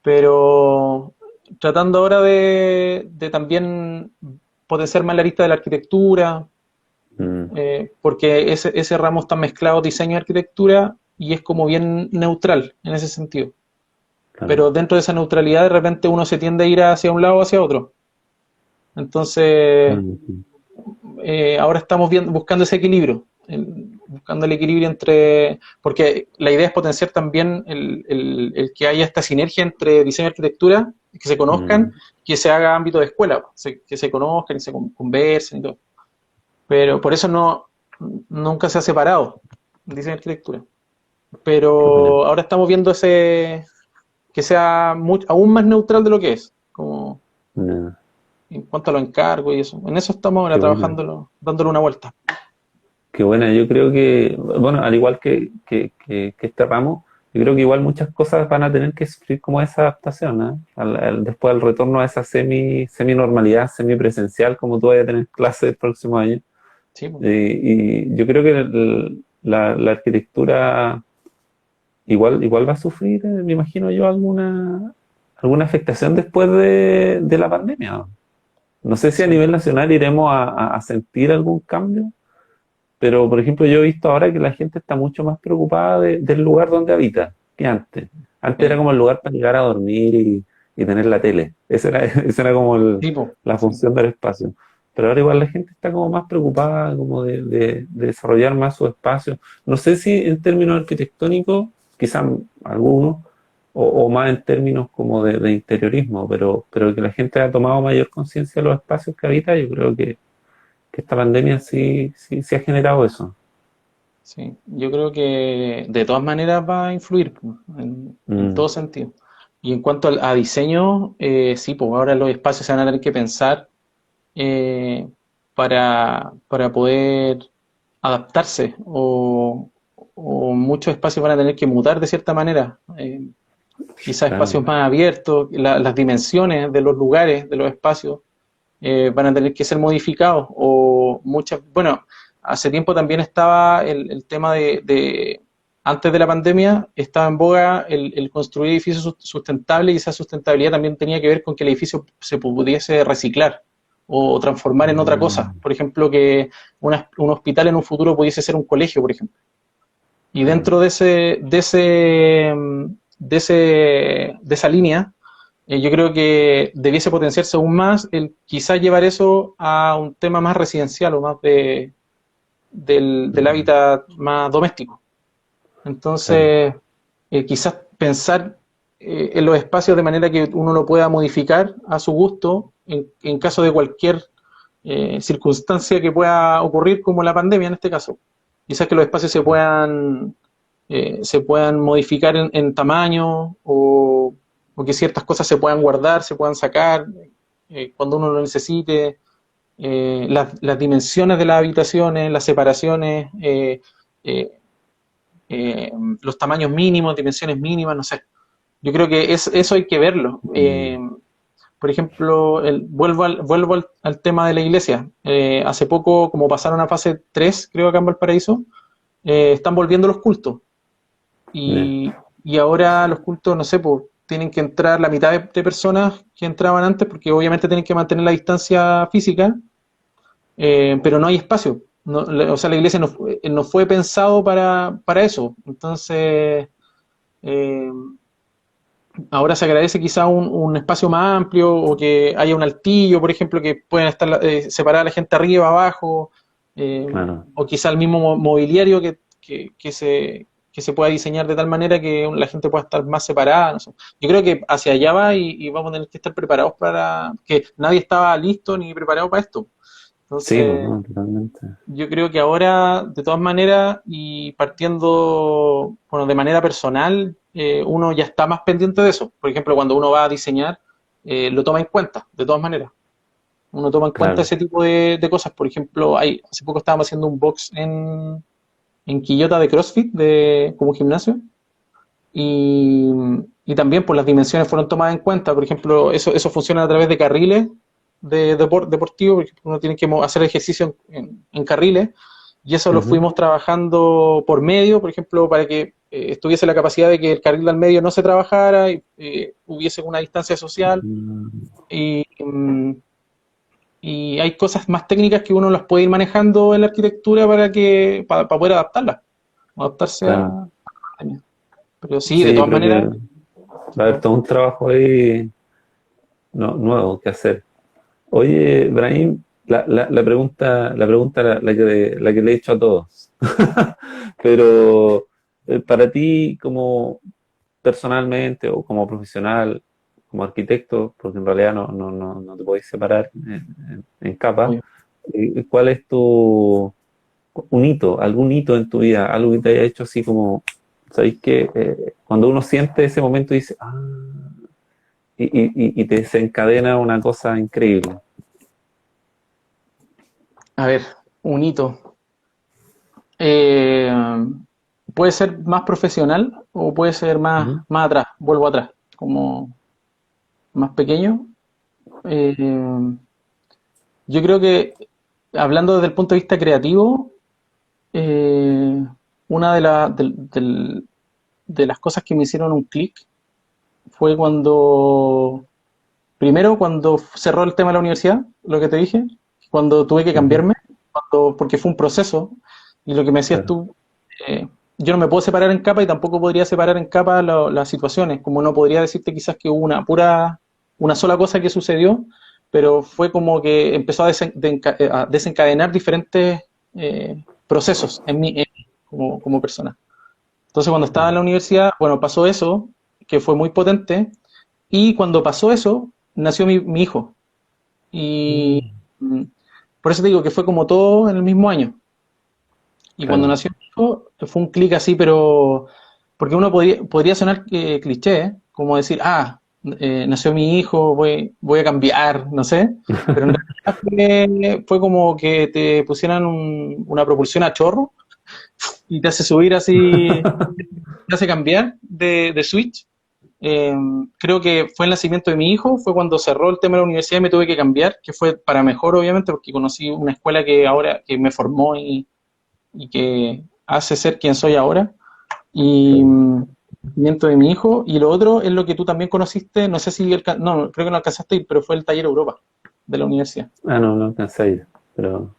pero tratando ahora de también potenciar más la lista de la arquitectura, Mm, porque ese ramo está mezclado diseño y arquitectura y es como bien neutral en ese sentido. claro. Pero dentro de esa neutralidad de repente uno se tiende a ir hacia un lado o hacia otro. Entonces, Mm, ahora estamos buscando ese equilibrio. buscando el equilibrio entre, porque la idea es potenciar también el que haya esta sinergia entre diseño y arquitectura, que se conozcan, Mm, que se haga ámbito de escuela, que se conozcan y se conversen y todo. Pero por eso nunca se ha separado diseño y arquitectura. qué buena. Pero ahora estamos viendo que sea aún más neutral de lo que es, como Ya, en cuanto a los encargos y eso. En eso estamos ahora qué buena. trabajándolo, dándole una vuelta. Qué buena, yo creo que, bueno, al igual que este ramo, yo creo que igual muchas cosas van a tener que sufrir como esa adaptación, ¿eh? Después del retorno a esa semi-normalidad, semipresencial, como tú vayas a tener clases el próximo año. Sí, pues. Y yo creo que la arquitectura igual va a sufrir, me imagino yo, alguna afectación después de la pandemia. No sé si a Sí. nivel nacional iremos a sentir algún cambio. Pero, por ejemplo, yo he visto ahora que la gente está mucho más preocupada del lugar donde habita que antes. Antes era Sí, como el lugar para llegar a dormir y tener la tele. Esa era como sí, po, la sí, función del espacio. Pero ahora igual la gente está como más preocupada como de desarrollar más su espacio. No sé si en términos arquitectónicos, quizás algunos, o más en términos como de interiorismo, pero que la gente ha tomado mayor conciencia de los espacios que habita, yo creo que esta pandemia sí ha generado eso. sí. Yo creo que de todas maneras va a influir po, en Mm, todo sentido. Y en cuanto a diseño, sí, pues ahora los espacios se van a tener que pensar eh, para poder adaptarse o muchos espacios van a tener que mutar de cierta manera. Quizás espacios claro. más abiertos, las dimensiones de los lugares, de los espacios, van a tener que ser modificados o muchas, bueno, hace tiempo también estaba el tema antes de la pandemia, estaba en boga el construir edificios sustentables y esa sustentabilidad también tenía que ver con que el edificio se pudiese reciclar o transformar en otra cosa. Mm, Por ejemplo, que un hospital en un futuro pudiese ser un colegio, por ejemplo. Y claro. dentro de esa línea, yo creo que debiese potenciarse aún más el quizás llevar eso a un tema más residencial o más del Mm, hábitat más doméstico. claro. Entonces, quizás pensar en los espacios de manera que uno lo pueda modificar a su gusto en caso de cualquier circunstancia que pueda ocurrir, como la pandemia en este caso. Quizás que los espacios se puedan modificar en tamaño o que ciertas cosas se puedan guardar, se puedan sacar cuando uno lo necesite, las dimensiones de las habitaciones, las separaciones, eh, los tamaños mínimos, dimensiones mínimas, no sé. Yo creo que eso hay que verlo. Mm, Por ejemplo, vuelvo al tema de la iglesia. Hace poco, como pasaron a fase 3 creo, acá en Valparaíso, están volviendo los cultos. ya. Y ahora los cultos, no sé, pues tienen que entrar la mitad de personas que entraban antes, porque obviamente tienen que mantener la distancia física, pero no hay espacio. O sea, la iglesia no fue pensado para eso. Entonces, eh, ahora se agradece quizá un espacio más amplio o que haya un altillo, por ejemplo, que puedan estar separada la gente arriba, abajo, eh, Claro. o quizá el mismo mobiliario que se pueda diseñar de tal manera que la gente pueda estar más separada. No sé. Yo creo que hacia allá va y vamos a tener que estar preparados para que nadie estaba listo ni preparado para esto. Sí, pues, Entonces, no, totalmente. yo creo que ahora, de todas maneras, y partiendo, bueno, de manera personal, uno ya está más pendiente de eso. Por ejemplo, cuando uno va a diseñar, lo toma en cuenta, de todas maneras. Uno toma en cuenta Claro. ese tipo de cosas. Por ejemplo, hace poco estábamos haciendo un box en Quillota de CrossFit, como gimnasio, y, y también pues, las dimensiones fueron tomadas en cuenta. Por ejemplo, eso funciona a través de carriles deportivos, porque uno tiene que hacer ejercicio en carriles, y eso lo Ujú. fuimos trabajando por medio, por ejemplo, para que estuviese la capacidad de que el carril del medio no se trabajara, y hubiese una distancia social, Mm, y, y hay cosas más técnicas que uno las puede ir manejando en la arquitectura para poder adaptarse claro. pero sí, de Sí, yo todas creo maneras, que va a haber todo un trabajo ahí nuevo que hacer. Oye, Ibrahim, la pregunta la que le he hecho a todos. Pero para ti, como personalmente o como profesional, como arquitecto, porque en realidad no te podéis separar en capas, obvio. ¿cuál es tu un hito, algún hito en tu vida, algo que te haya hecho así como, ¿sabéis qué? Cuando uno siente ese momento y dice, ah, y te desencadena una cosa increíble. A ver, un hito. Eh, puede ser más profesional o puede ser Ujú, más atrás, vuelvo atrás, como más pequeño. Eh, yo creo que, hablando desde el punto de vista creativo, eh, una de las cosas que me hicieron un clic fue primero cuando cerró el tema de la universidad, lo que te dije, cuando tuve que ujú, cambiarme, porque fue un proceso, y lo que me decías claro. tú, yo no me puedo separar en capa y tampoco podría separar en capa las situaciones, como no podría decirte quizás que hubo una sola cosa que sucedió, pero fue como que empezó a desencadenar diferentes procesos en mí, como persona. Entonces cuando estaba en Mm, la universidad, bueno, pasó eso, que fue muy potente, y cuando pasó eso, nació mi hijo. Y mm, mm, por eso te digo que fue como todo en el mismo año. Y cuando claro. nació mi hijo, fue un clic así, pero porque uno podría sonar cliché, ¿eh? Como decir, nació mi hijo, voy a cambiar, no sé, pero en realidad fue como que te pusieran una propulsión a chorro y te hace subir así, te hace cambiar de switch. Eh, creo que fue el nacimiento de mi hijo, fue cuando cerró el tema de la universidad y me tuve que cambiar, que fue para mejor obviamente, porque conocí una escuela que ahora que me formó y que hace ser quien soy ahora. Y Claro. el nacimiento de mi hijo. Y lo otro es lo que tú también conociste, no sé si, no, creo que no alcanzaste a ir, pero fue el taller Europa de la universidad. Ah, no alcancé a ir, pero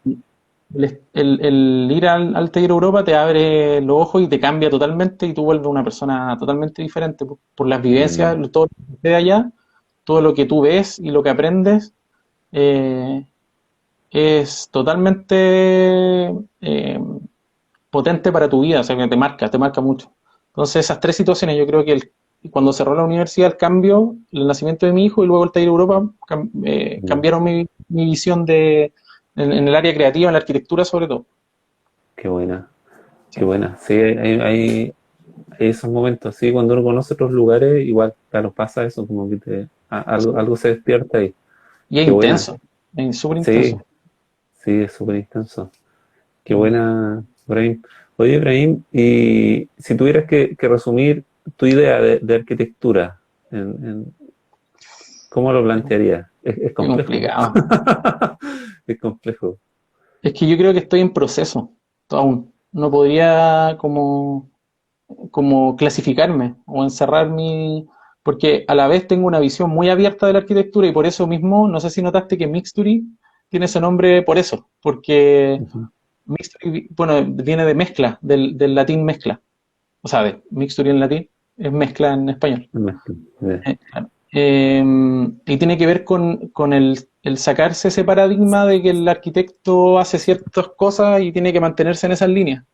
El ir al taller Europa te abre los ojos y te cambia totalmente y tú vuelves una persona totalmente diferente por las vivencias, mm, todo lo que sucede allá, todo lo que tú ves y lo que aprendes eh, es totalmente potente para tu vida, o sea que te marca mucho. Entonces esas tres situaciones, yo creo que cuando cerró la universidad, el cambio, el nacimiento de mi hijo y luego el taller Europa mm, cambiaron mi visión en el área creativa, en la arquitectura sobre todo. qué buena, qué Sí. buena. Sí, hay esos momentos, sí, cuando uno conoce otros lugares, igual, claro, pasa eso, como que algo se despierta ahí. Y es Qué buena. intenso, es súper Sí, intenso. sí, es súper intenso. Qué Mm. buena, Ibrahim. Oye, Ibrahim, y si tuvieras que resumir tu idea de arquitectura, en- ¿cómo lo plantearías? Es Qué complejo. complicado. Es complejo. Es que yo creo que estoy en proceso aún. No podría como clasificarme o encerrar porque a la vez tengo una visión muy abierta de la arquitectura y por eso mismo, no sé si notaste que Mixtury tiene ese nombre por eso, porque Ujú. Mixtury, bueno, viene de mezcla, del latín mezcla. O sea, de Mixtury en latín es mezcla en español. Ya. Claro. Y tiene que ver con el sacarse ese paradigma de que el arquitecto hace ciertas cosas y tiene que mantenerse en esas líneas,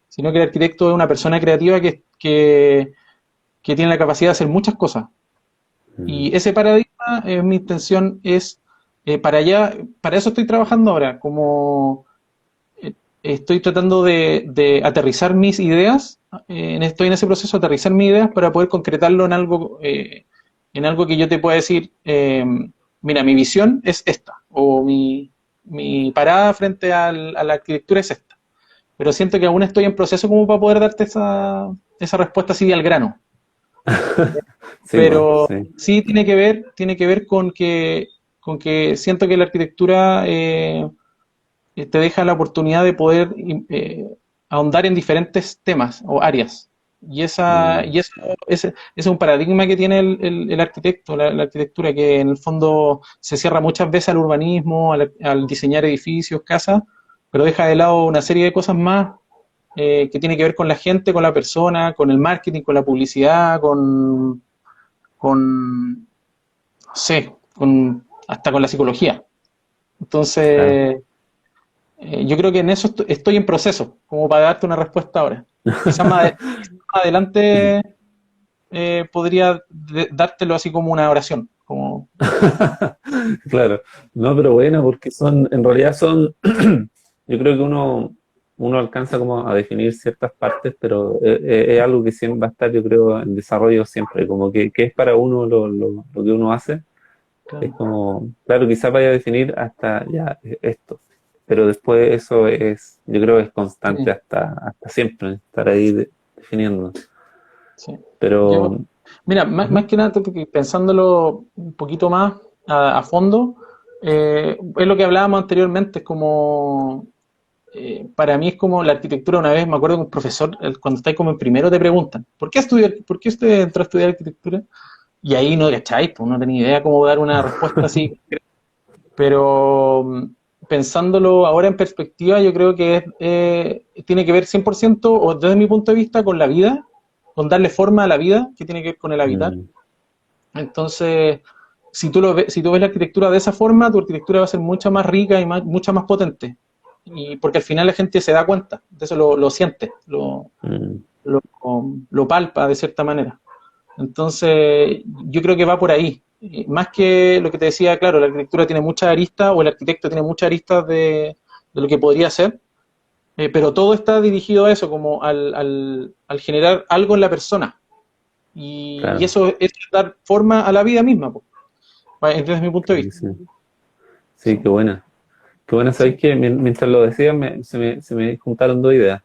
sino que el arquitecto es una persona creativa que tiene la capacidad de hacer muchas cosas. Mm, Y ese paradigma, mi intención es, para eso estoy trabajando ahora, como eh, estoy tratando de aterrizar mis ideas, estoy en ese proceso de aterrizar mis ideas para poder concretarlo en algo que yo te pueda decir, mira, mi visión es esta, o mi parada frente a la arquitectura es esta. Pero siento que aún estoy en proceso como para poder darte esa respuesta así al grano. sí, pues, Pero sí. sí tiene que ver con que siento que la arquitectura te deja la oportunidad de poder ahondar en diferentes temas o áreas. Mm, Y eso ese es un paradigma que tiene el arquitecto, la arquitectura, que en el fondo se cierra muchas veces al urbanismo, al diseñar edificios, casas, pero deja de lado una serie de cosas más que tiene que ver con la gente, con la persona, con el marketing, con la publicidad, no sé, hasta con la psicología. claro. Entonces, Yo creo que en eso estoy en proceso, como para darte una respuesta ahora. Quizás más adelante podría dártelo así como una oración, como Claro, no, pero bueno, porque en realidad son, yo creo que uno alcanza como a definir ciertas partes, pero es algo que siempre va a estar, yo creo, en desarrollo siempre, como que es para uno lo que uno hace, es claro. como, claro, quizás vaya a definir hasta ya esto, pero después eso es, yo creo que es constante Sí, hasta siempre, estar ahí definiendo, sí. pero, Mira, más ujú, que nada, porque pensándolo un poquito más a fondo, es lo que hablábamos anteriormente, es como, para mí es como la arquitectura. Una vez me acuerdo que un profesor, cuando estás como en primero, te preguntan, por qué usted entró a estudiar arquitectura? Y ahí no cacháis, pues no tenía idea cómo dar una respuesta así, pero pensándolo ahora en perspectiva, yo creo que tiene que ver 100%, o desde mi punto de vista, con la vida, con darle forma a la vida, que tiene que ver con el habitar. mm, Entonces, si tú ves la arquitectura de esa forma, tu arquitectura va a ser mucha más rica y mucha más potente. Y porque al final la gente se da cuenta, de eso lo siente, mm, lo, lo palpa de cierta manera. Entonces, yo creo que va por ahí. Más que lo que te decía, claro, la arquitectura tiene muchas aristas, o el arquitecto tiene muchas aristas de lo que podría ser, pero todo está dirigido a eso, como al generar algo en la persona. Y claro, eso es dar forma a la vida misma, po, desde mi punto de sí, vista. sí, sí, Sí, qué buena. Qué bueno, sí. sabéis que mientras lo decías se me juntaron dos ideas.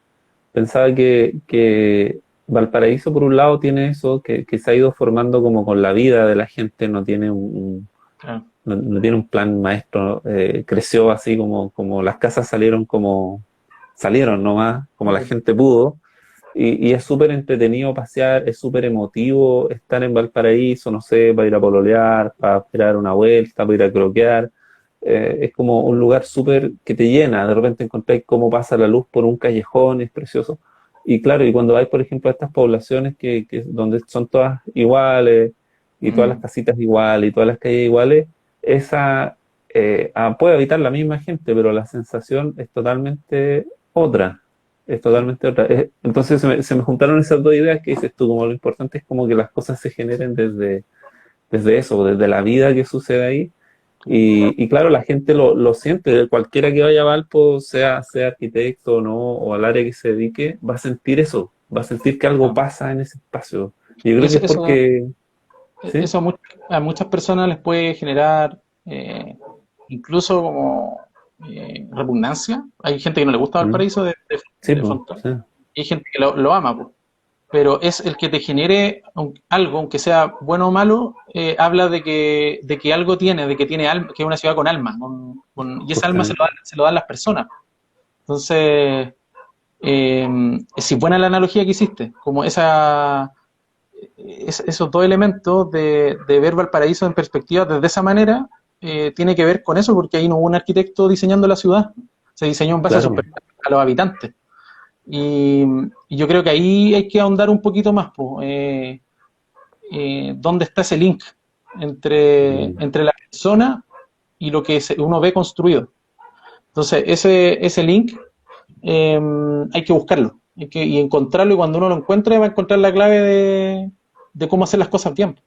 Pensaba que Valparaíso, por un lado, tiene eso que se ha ido formando como con la vida de la gente, no tiene Claro. no tiene un plan maestro, creció así como las casas salieron nomás, como la gente pudo, y es súper entretenido pasear, es súper emotivo estar en Valparaíso, no sé, para ir a pololear, para esperar una vuelta, para ir a croquear. Es como un lugar súper que te llena, de repente encontráis cómo pasa la luz por un callejón, es precioso. Y claro, y cuando vais, por ejemplo, a estas poblaciones donde son todas iguales, y todas las Mm, casitas iguales, y todas las calles iguales, esa puede habitar la misma gente, pero la sensación es totalmente otra. Es sí, totalmente otra. Entonces se me juntaron esas dos ideas que dices tú, como lo importante es como que las cosas se generen desde eso, desde la vida que sucede ahí. claro. Y claro, la gente lo siente, cualquiera que vaya a Valpo, sea arquitecto o no, o al área que se dedique, va a sentir eso, va a sentir que algo Claro. pasa en ese espacio. Y yo Y creo que eso, es porque, ¿sí? eso a muchas personas les puede generar incluso como repugnancia. Hay gente que no le gusta ¿Mm? Valparaíso Sí, de pues, frontón, sí, y hay gente que lo ama, po. Pero es el que te genere algo, aunque sea bueno o malo, habla de que algo tiene, de que tiene alma, que es una ciudad con alma, y esa alma justamente. se lo dan las personas. Entonces, si buena la analogía que hiciste, como esos dos elementos de ver Valparaíso en perspectiva desde esa manera, tiene que ver con eso, porque ahí no hubo un arquitecto diseñando la ciudad, se diseñó en base a, Claro, a los habitantes. Y, y, yo creo que ahí hay que ahondar un poquito más, pues, dónde está ese link mm, entre la persona y lo que uno ve construido. Entonces, ese link eh, hay que buscarlo y encontrarlo, y cuando uno lo encuentre va a encontrar la clave de cómo hacer las cosas bien.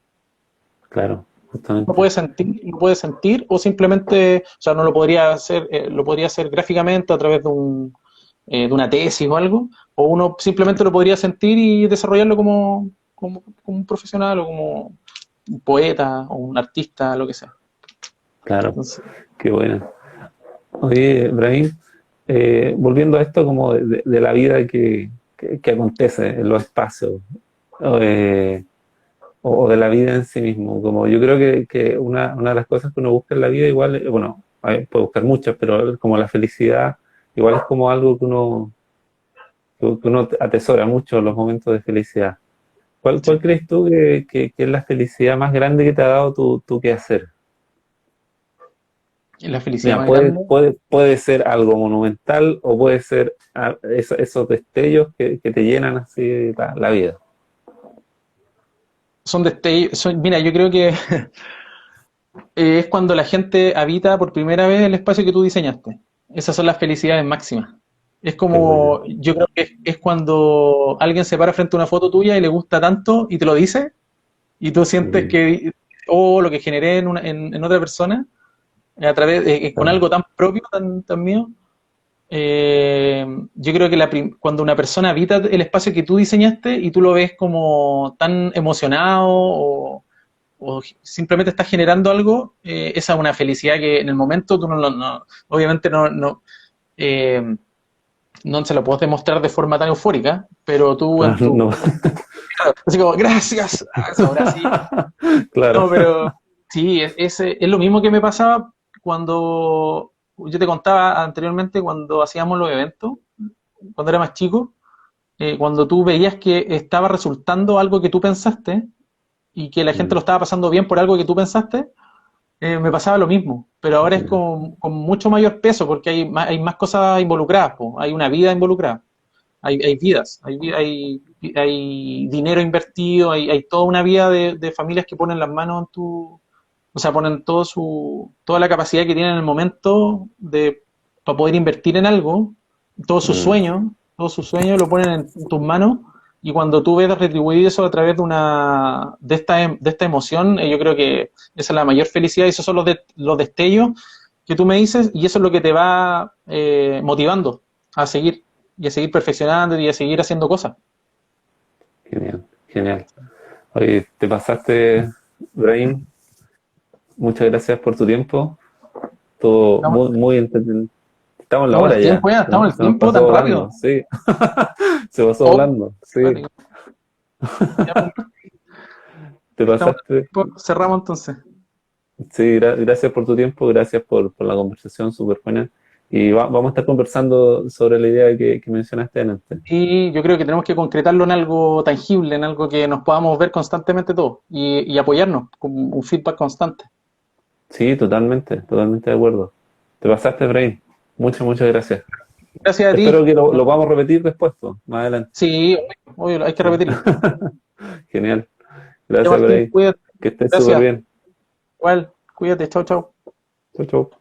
claro, Uno justamente. puede sentir o simplemente, o sea, no lo podría hacer, lo podría hacer gráficamente a través de una tesis o algo, o uno simplemente lo podría sentir y desarrollarlo como un profesional o como un poeta o un artista, lo que sea. Claro, Entonces, qué bueno. Oye, Ibrahim, volviendo a esto como de la vida que acontece en los espacios, eh, o de la vida en sí mismo. Como yo creo que una de las cosas que uno busca en la vida, igual, bueno, puede buscar muchas, pero como la felicidad, igual es como algo que uno atesora mucho los momentos de felicidad. ¿Cuál sí. crees tú que es la felicidad más grande que te ha dado tu quehacer? Y la felicidad Mira, más puede, grande puede, puede ser algo monumental o puede ser esos destellos que te llenan así la vida. son destellos. Mira, yo creo que es cuando la gente habita por primera vez el espacio que tú diseñaste. Esas son las felicidades máximas. Es Qué bueno. como, yo creo que es cuando alguien se para frente a una foto tuya y le gusta tanto y te lo dice, y tú sientes Mm, que, oh, lo que generé en otra persona, a través con claro. algo tan propio, tan mío, yo creo que cuando una persona habita el espacio que tú diseñaste y tú lo ves como tan emocionado o simplemente estás generando algo, esa es una felicidad que en el momento tú obviamente eh, no se lo puedes demostrar de forma tan eufórica, pero tú Claro, en tu, no. así como, gracias, ahora sí. Claro. No, pero sí, es lo mismo que me pasaba cuando yo te contaba anteriormente, cuando hacíamos los eventos, cuando era más chico, cuando tú veías que estaba resultando algo que tú pensaste y que la gente lo Mm, estaba pasando bien por algo que tú pensaste, me pasaba lo mismo, pero ahora es ya. con mucho mayor peso porque hay más cosas involucradas, po, hay una vida involucrada, hay vidas, hay dinero invertido, hay toda una vida de familias que ponen las manos en o sea, ponen toda la capacidad que tienen en el momento para poder invertir en algo, Mm, todos sus sueños lo ponen en tus manos y cuando tú ves retribuir eso a través de esta emoción, yo creo que esa es la mayor felicidad y esos son los destellos que tú me dices y eso es lo que te va motivando a seguir y a seguir perfeccionando y a seguir haciendo cosas. genial, genial. Oye, te pasaste, Brahim. Muchas gracias por tu tiempo. Todo Estamos, muy, muy entretenido. Estamos en la estamos en el hora ya. tiempo ya, estamos en el Se nos tiempo pasó tan rápido. volando, sí. Se pasó Oh, volando, sí. ya, pues, Te estamos en el pasaste. tiempo, cerramos entonces. Sí, gracias por tu tiempo, gracias por la conversación súper buena. Y vamos a estar conversando sobre la idea que mencionaste antes. Y yo creo que tenemos que concretarlo en algo tangible, en algo que nos podamos ver constantemente todos y apoyarnos con un feedback constante. Sí, totalmente, totalmente de acuerdo. Te pasaste, Brain. Muchas, muchas gracias. Gracias a ti. Espero que lo podamos repetir después, pues, más adelante. Sí, obvio, hay que Sí. repetirlo. Genial. Ya, Gracias, Martín, Brain. cuídate. Que estés súper Gracias. bien. Igual, cuídate. Chao, chao. Chau, chau.